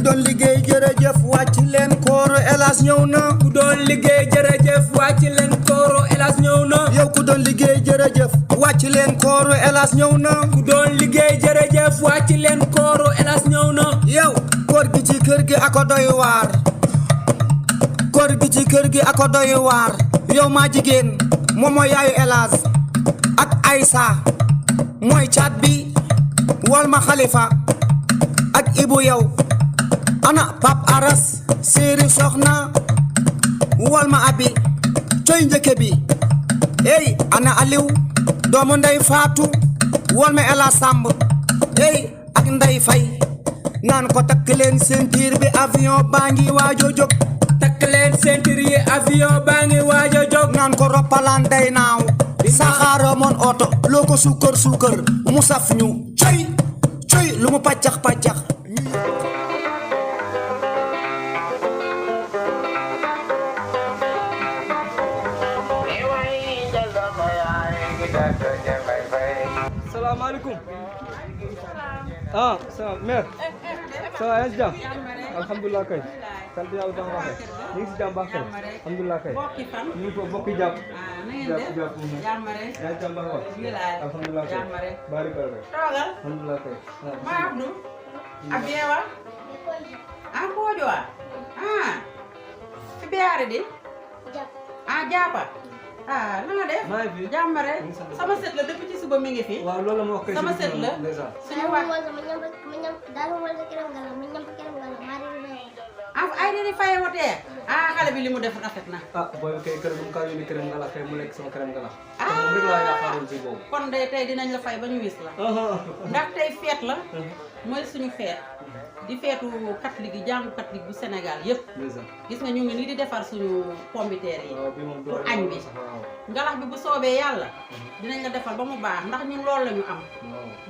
doon liggéey jërëjëf wàcc leen kooro Elhadj ñëw na. ku doon liggéey jërëjëf wàcc leen kooro Elhadj ñëw na. yow ku doon liggéey jërëjëf wàcc leen kooro Elhadj ñëw na. ku doon liggéey jërëjëf wàcc leen kooro Elhadj ñëw na. yow koor gi ci kër gi ako doy waar. koor gi ci kër gi ako doy waar. yow maa jigéen moom mooy yaayu Elhadj ak Aïssa mooy caat bi wal ma Khalifa ak Ibu yow ana Pape Aras séeri soxna wal ma abi coy njëkke bi ey ana Aliou doomu ndey Faatu wal ma Ela Samb ey ak Ndey Fay naan ko takk leen ceinture bi avion baa ngi waajo jóg. takk leen ceinture yi avion baa ngi waajo jóg. naan ko roppalaan day naaw saxaara moon oto loo ko suukar suukar mu saf ñu coy coy lu mu pàccax pàccax. salaamaaleykum. ah ça mère. ça va yaa ngi si jàmm. alhamdulilah kay. sant yàlla bu baax a baax. ñu ngi si jàmm baax kay. alhamdulilah kay. ñu ngi ko bokk jàpp. jàpp jàmm rek. yaa ngi jàmm baax a baax. alhamdulilah kay. bari kay. alhamdulilah kay. Ma Abdou. Abewa. Ah Kojo wa. Ah. Ci beare di. Ah jàppa. Ah na nga def. maa ngi fi. Jàmm rek. Sama set la depuis ci suba mi ngi fi. waaw loolu la ma wax kay. Sama set la. Suñu wax. Ay di fay wote. Ah xale bi li mu def rafet na. ah booy kay kër bu mu kaa yónni këram ngalax kay mu lekk sama këram ngalax. moom rek laa yaakaaroon ci boobu. Kon de tey dinañ la fay ba ñu wis la. Ndax tey feet la. Mooy suñu feet. Di feetu catholique yi jàngu catholique bu Sénégal yëpp. Gis nga ñu ngi nii di defar suñu pombiteer yi. pour añ bi. ngalax bi bu soobee yàlla. dinañ la defal ba mu baax ndax ñun loolu la ñu am.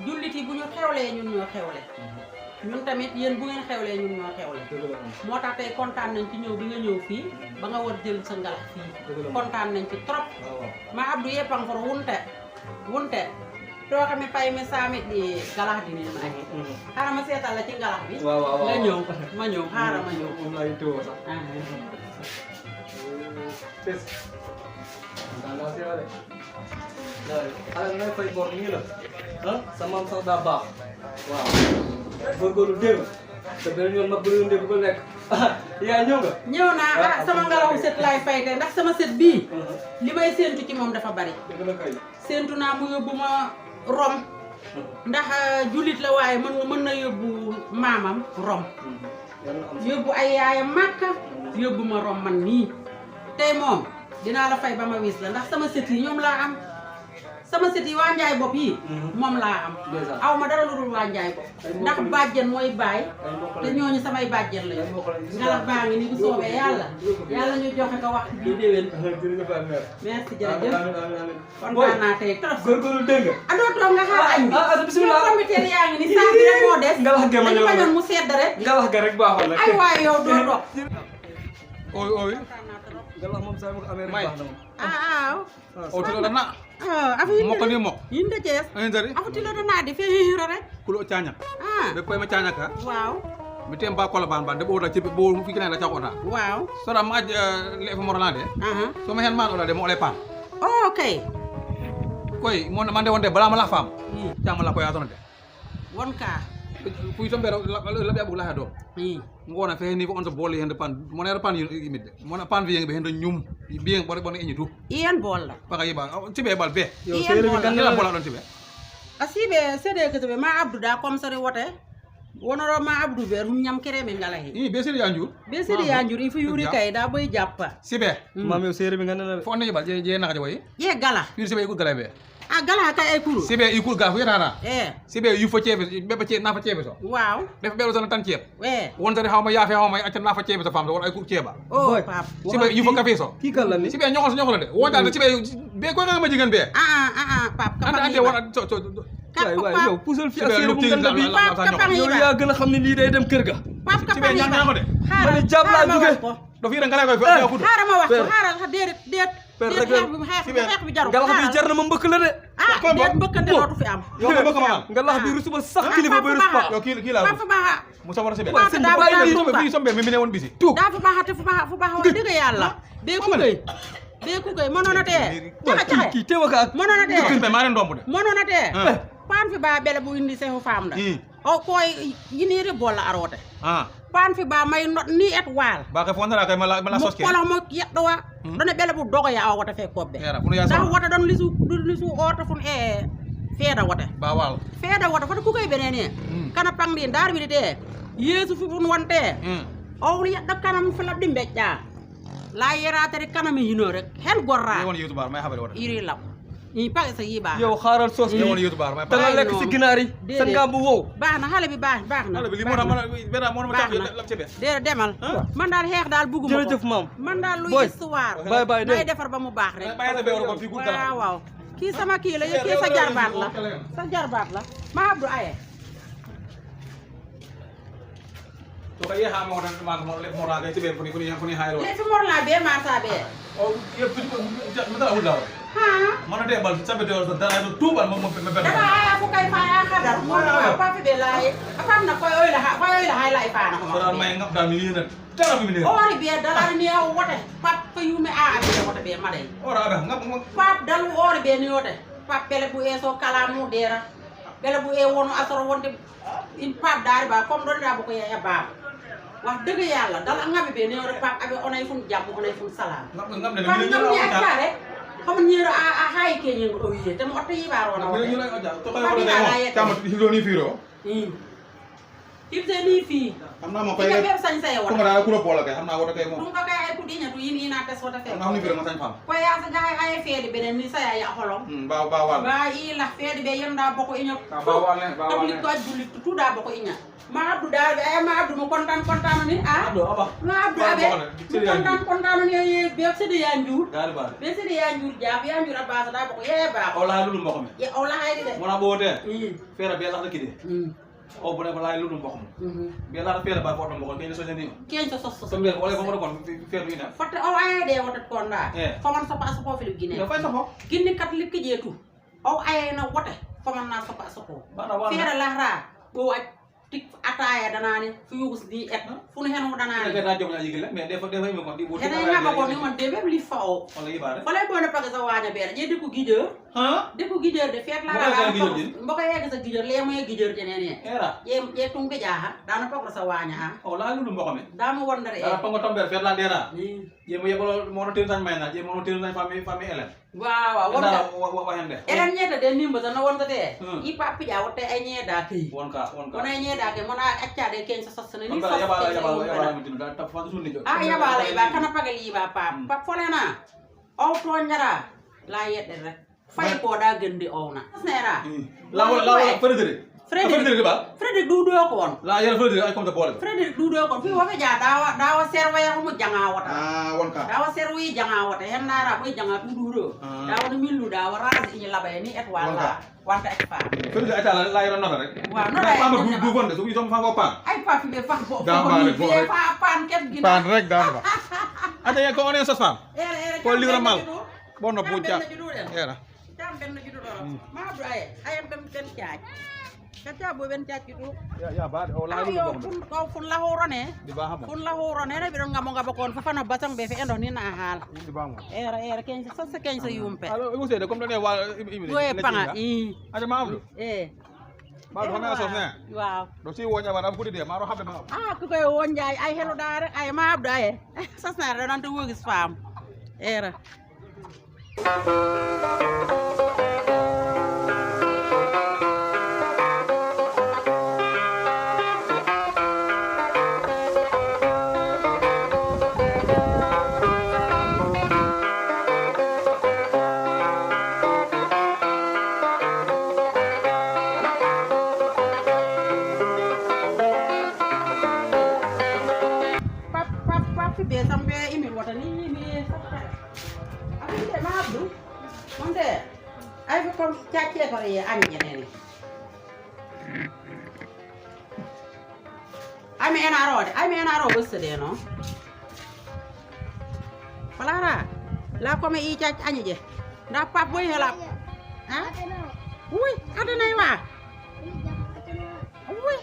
jullit yi bu ñu xewlee ñun ñoo xewle. ñun tamit yéen bu ngeen xewlee ñun ñoo xewle. moo tax tey kontaan nañ ci ñëw bi nga ñëw fii ba nga war jël sa ngalax fii. kontaan nañ ci trop. Ma Abdou yeppang for wunte too xam ne pay mi saamit di ngalax di nin ma ake xaaral ma seetal la ci ngalax bi. nga ñëw ma ñëw xaaral ma ñëw. moom laay teewoo sax. xale ngay fay bor nii la sa maam sax daa baax waaw góorgóorlu dégg te beneen yoon mag bu la bu ko lekk yaa ñëw nga. ñëw naa sama ngalaxu set laay fay tey ndax sama set bii li may séentu ci moom dafa bari. séentu naa mu yóbbu ma Rom ndax jullit la waaye mën na yóbbu maamam Rom yóbbu ay yaayam Màkka yóbbu ma Rom man nii tey moom dinaa la fay ba ma wis la ndax sama set yi ñoom laa am sama set yi waa Njaay bopp yi moom laa am aw ma dara lu dul waa Njaay bopp ndax bàjjen mooy baay te ñooñu samay bàjjen lañu ngalax baa ngi ni bu soobee yàlla ñu joxe ko waxtu bii déwén merci jërëjëf kontaan naa tey trop góorgóorlu dégg nga. adoo toog nga xaar añ bi bismillah comité yaa ngi ni saa bi rek moo des ngalax ge ma ñëw dañu bañoon mu sedd rek ngalax ga rek baaxoon na ay waay yow doo toog oy ngalax moom saa ma ko amee rek baax na moom. waaw o tilo dana afu moko ni mok yinde Thiès ani dari afu tilo dana di fe hiro rek kulo cañak be koy ma cañak ka waaw mi tem ba kola ban de bo da ci bo fi kina da ca ota waaw so da ma le fa morala de so ma hen man ola de mo le pan okay koy mon man de wonde bala ma la fam jam la ko ya ton de won ka fu itam be la be abu la do ngona fe ni ko on so bol yende pan mon era pan yimide mon pan vi be hendo ñum bien bon bon eñitu iyan bol la paka yiba ci be bal be yow séeréer bi gan la bola don ci be asibe sede ke be ma Abdou da comme sare wote wonoro ma Abdou ber hum ñam kere me ngalahi be seri yanjur ifu yuri kay da boy jappa sibe maam yow séeréer bi gan la fo ne bal je na ga way ye gala fi sibe ko gala be gala kay ay kuru sibe ikul ga fu yata sibe yu fo cebe be ba ce na fa cebe so waaw def be so tan cebe we won tane xawma yafe xawma acca na fa cebe so fam so won ay ku ceba pap sibe yu fo café so kii kan la ni sibe ñoxol de wo dal sibe be ko nga ma jigen be pap ka ante won waay yow puusal fi ak séeréer bu lu nganda bi kapang yow yaa gën a xam ne lii day dem kër ga. pap ka sibe ñaan ko de ma ne jàpp laa jóge do fi da nga lay koy fa ko xaaral ma wax ko xaaral déet per déet rek xeex bi jaru ngalax bi jar na ma mbëkk la de déet mbëkkante dootu fi am yow nga bëgg ma man ngalax bi rusuma sax kilifa ba rus pa yow kii laa Papa Baxa mu sa war a sebe Waaw, sëñ daa bi bàyyi daa lii fii sombe mi ne woon bisi tuub daa fu baaxate fu baax wax dëgg yàlla bee ku koy mënoon a tee caxe kii teewa ka ak mënoon a tee be maa leen domb de mënoon a tee paan fi baa bele bu indi sefu faam da o koy yiniiri bolla aroote paan fi baa may not ni et waal ba ke fondara kay mala mo soske kolo mo yeddo wa done bele bu dogo ya wata fe kobbe era kuno ya da sa wata don lisu orta fun e feeda wata ba wal feeda wata fata ku koy benene kana pangdi ndar bi de yesu fu fun wonte o yeddo kanam fi la dimbe ja la yerate rek kanam hino rek hen gorra won youtuber may habare wata iri law ni pare sa yiba yow xaaral soos won youtuber may da nga lekk si ginaar yi sa ngambu wow baax na xale bi baax na ala bi li mo tax man bena mo ma tax lam ci be déedéet demal man daal xeex daal bugguma ko jërëjëf maam man daal luy Boy. histoire bye bye day defar ba mu baax rek bàyyi sa be wala ko fi gul kala waaw waaw kii sama kii la kii sa jarbaat la sa jarbaat la ma abdu aye to kay ha mo tan ma mo le mo ra kay ci be ko ni hayro léegi fi mor laa bee marsa bee o yep fi ko ma dara wul daw ha mana de bal sabe de wala dara do tubal mo be daga aya fu kay fa ya xadar mo pa fi be laaye afam na koy oy la hay lay fa na ko dara may ngap dal ni na dara mi ni ori be dalari ni aw wote pap ko yume a abi wote be maday ora be ngap pap dalu ori be ni wote pap bele bu eso kala mu dera bele bu e wono asoro wonde in pap daari ba comme do da bu ko ya ba wax dëgg yàlla dala ngabi be ne rek pap abe onay fun jàmm onay fun salam ngap de pap ni ngam ni akare xam ñeero a hay ke ñen o wiye te mo oto yibaro na ñu wote lay ja to kay wala de tam hilo ni firo ibse ni fi amna mo ko kay be sañ say ko wote ma dara ku lo pola kay amna wota kay mo dum ko kay ay ku diña tu yin ina tes wote fe amna ni firo ma sañ fam ko ya sa gaay ay feedi benen ni saya ya holom ba wal ba yi la feedi be yenda boko iño ba wal ne ba wal li ko julli tu da boko iña ma abdu daal ay ma abdu mo kontaan ni ah do aba ma abdu abe kontaan ni ye be sede ya njur dal ba be sede ya njur jaab ya njur abasa da boko ye ba o la lu mbokk mi ye o la hay de mona bo de fera be la kide o bu ne ko lay lu mbokk mi mhm be la fera ba foto mbokk be so jeni ken so sos so be wala ko mo kon fer wi na fotte o ay de wotat konda faman so pa so ko filip gine do fay so ko ginni kat lik jeetu o ay na wote faman na so pa so ko bana wala fera la ra bo aj tik ataya danani fu yugus di et fu no henu danani da jom ya yigel mais des fois mi ko di bo ene ngaba ko ni man de beb li fao wala yibare falay bo na paga sa waña bere je diku gideur ha diku gideur de fet la mboko yegg sa gideur le moy gideur jenene era je tung be jaha dana paga sa waña ha o la lu mbokk mi da mo wondare e dara tongo tomber fer la dera ni je mo yebolo mo no tin tan mayna je mo no tin tan fami elen waaw wonda wa hande elen nyeta de nimba sa no wonda de i papi ja wote ay nyeda kay wonka wona nyeda ke mona acca de ken sa sosna ni wonka yabala mi tin da ta fa sun ni jo ah yabala ba kana pagali ba pa folena o to nyara la yedde rek fay ko da gëndi owna sera la Frederick ba Frederick dudo ko won la yara Frederick ay comme ta bolé Frederick dudo ko fi wa ja dawa serwe ko mu janga wata wonka dawa serwi janga wata hen nara ko janga duduro dawa no millu dawa razi ni labay ni et wala wanta et fa Frederick ay ta la yara nota rek wa no da du gonde so wi som fa ko pan ay pa fi be fa bo fa pan ket gina pan rek dan ba ada ko onen sa fam ko liwra mal bonno bu ja era jam ben na judo do ma bu ay ayam ben caaj kata bo ben caaj judo ya ba o la lu ayo fun la horone di ba ham fun la horone na bido ngamo ngaba kon fa fana basang be fe endo ni na hal di ba mo era ken sa ken sa yumpe alo ko sede comme dane wa imi we panga i ada ma am ba do na so ne waaw do si wonya ba am ko de ma ro habbe ma ah ku koy won jaay ay helu daare ay ma abdu ay sa snar da nan to wogis fam era be sambe imi wata ni mi sakta abi de ma abdu monte ay ko kom ciacce ko ye ani ñenene ami enaro bëss de no palara la ko me i ca añi je ndax pap boy hela ha uy adanay wa uy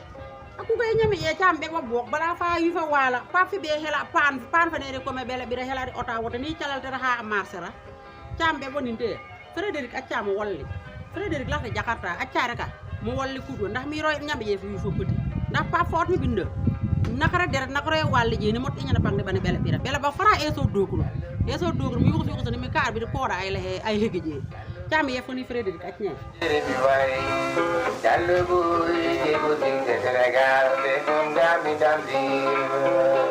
aku gay ñami e tam be bok bala fa yu fa wala pap fi be hela pan fa ne ko me bele bi hela di ota wote ni calal te ha marsera tam be boninte Frédéric accam wolli Frédéric la Jakarta accaare ka mo wolli kudo ndax mi roy ñambe je fi fo petit ndax pap fort mi bind nakara deret nakara walli je ni mot ñana bang bane bele bira bele ba fara e so dokuru mi yuxu yuxu ni mi kar bi ko da ay la ay hege je tam ye foni Frédéric acñe Jallu bu de bu ding de Sénégal de dum dami dam di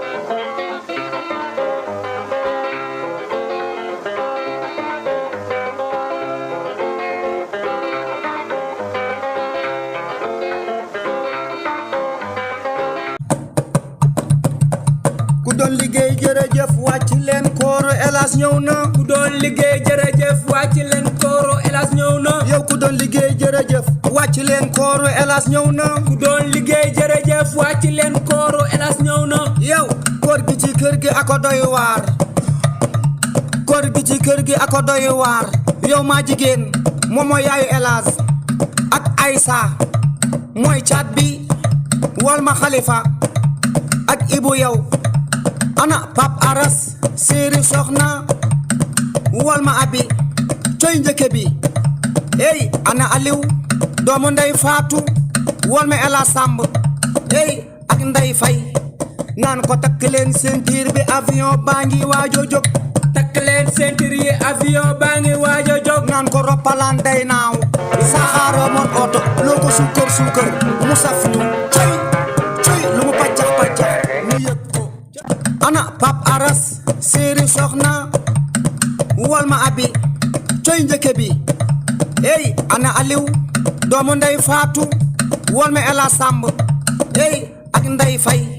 ku doon liggéey jërëjëf wàcc leen kooro Elas ñëw na ku doon liggéey jërëjëf wàcc leen kooro Elas ñëw na yow ku doon liggéey jërëjëf wàcc leen kooro Elas ñëw na ku doon liggéey jërëjëf wàcc leen kooro Elas ñëw na yow koor gi ci kër gi ako doy waar koor gi ci kër gi ako doy waar yow maa jigéen moom mooy yaayu Elas ak Aïssa mooy caat bi wal ma Khalifa ak Ibu yow ana Pap Aras séeri soxna wal ma abi coy njëkke bi hey ana Aliou doomu ndey Faatu wal ma Elas Samb hey ak ndey Fay naan ko takk leen ceinture bi avion baa ngi waajo jóg takk leen ceinture yi avion baa ngi waajo jóg naan ko roppalaan day naaw saxaaro mon oto loo ko suukar mu saftu coy lu mu paccax ñu yëg ko ana Pap Aras séeri soxna wal ma abi coy njëkke bi hey ana Aliou doomu ndey Faatu wal ma Elas Samb hey ak ndey Fay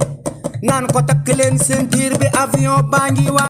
naan ko takk leen ceinture bi avion baa ngi wa